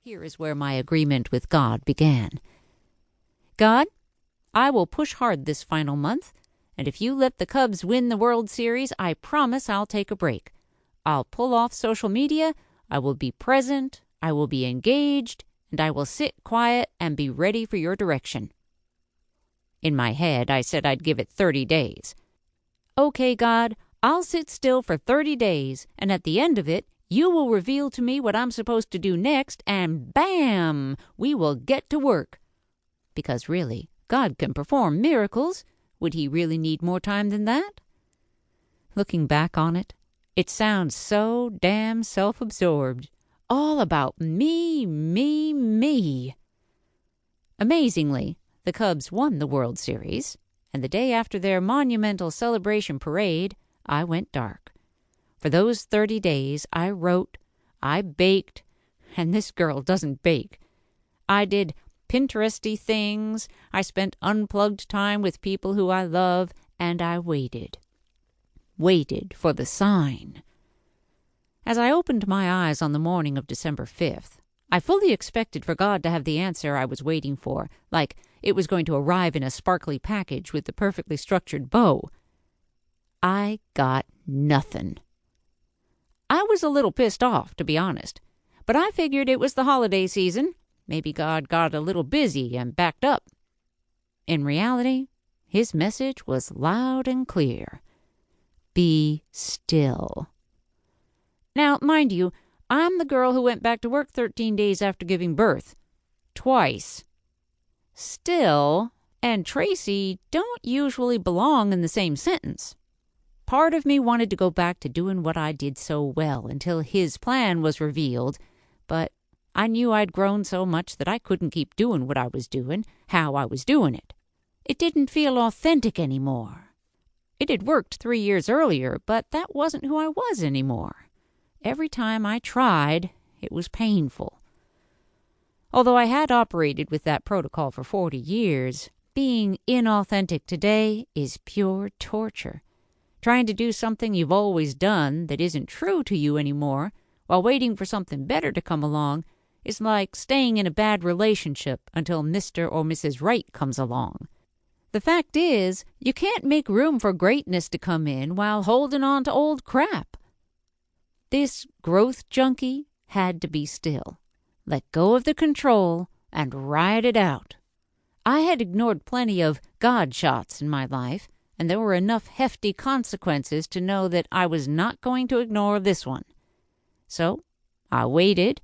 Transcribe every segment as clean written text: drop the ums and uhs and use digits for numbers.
Here is where my agreement with God began. God, I will push hard this final month, and if you let the Cubs win the World Series, I promise I'll take a break. I'll pull off social media, I will be present, I will be engaged, and I will sit quiet and be ready for your direction. In my head, I said I'd give it 30 days. Okay, God, I'll sit still for 30 days, and at the end of it, you will reveal to me what I'm supposed to do next, and bam, we will get to work. Because really, God can perform miracles. Would he really need more time than that? Looking back on it, it sounds so damn self-absorbed. All about me, me, me. Amazingly, the Cubs won the World Series, and the day after their monumental celebration parade, I went dark. For those 30 days, I wrote, I baked, and this girl doesn't bake. I did Pinteresty things, I spent unplugged time with people who I love, and I waited. Waited for the sign. As I opened my eyes on the morning of December 5th, I fully expected for God to have the answer I was waiting for, like it was going to arrive in a sparkly package with the perfectly structured bow. I got nothing. I was a little pissed off, to be honest, but I figured it was the holiday season. Maybe God got a little busy and backed up. In reality, his message was loud and clear. Be still. Now, mind you, I'm the girl who went back to work 13 days after giving birth. Twice. Still and Tracy don't usually belong in the same sentence. Part of me wanted to go back to doing what I did so well until his plan was revealed, but I knew I'd grown so much that I couldn't keep doing what I was doing, how I was doing it. It didn't feel authentic anymore. It had worked 3 years earlier, but that wasn't who I was anymore. Every time I tried, it was painful. Although I had operated with that protocol for 40 years, being inauthentic today is pure torture. Trying to do something you've always done that isn't true to you anymore while waiting for something better to come along is like staying in a bad relationship until Mr. or Mrs. Right comes along. The fact is, you can't make room for greatness to come in while holding on to old crap. This growth junkie had to be still, let go of the control, and ride it out. I had ignored plenty of God shots in my life, and there were enough hefty consequences to know that I was not going to ignore this one. So I waited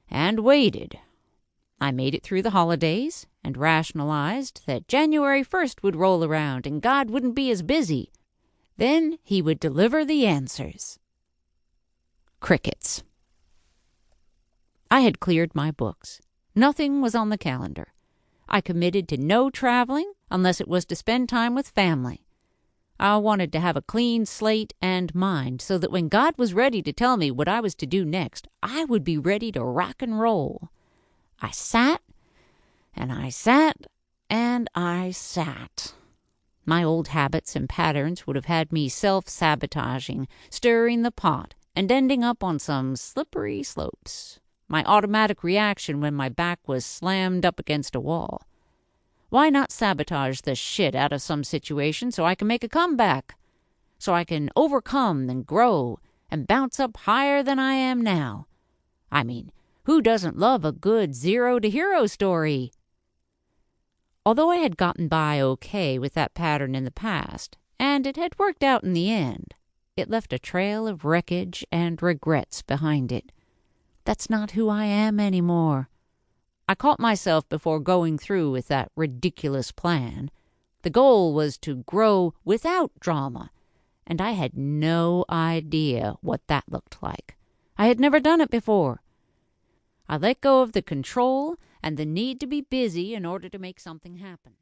and waited. I made it through the holidays and rationalized that January 1st would roll around and God wouldn't be as busy. Then he would deliver the answers. Crickets. I had cleared my books. Nothing was on the calendar. I committed to no traveling unless it was to spend time with family. I wanted to have a clean slate and mind so that when God was ready to tell me what I was to do next, I would be ready to rock and roll. I sat, and I sat, and I sat. My old habits and patterns would have had me self-sabotaging, stirring the pot, and ending up on some slippery slopes. My automatic reaction when my back was slammed up against a wall. Why not sabotage the shit out of some situation so I can make a comeback? So I can overcome and grow and bounce up higher than I am now. I mean, who doesn't love a good zero-to-hero story? Although I had gotten by okay with that pattern in the past, and it had worked out in the end, it left a trail of wreckage and regrets behind it. That's not who I am anymore. I caught myself before going through with that ridiculous plan. The goal was to grow without drama, and I had no idea what that looked like. I had never done it before. I let go of the control and the need to be busy in order to make something happen.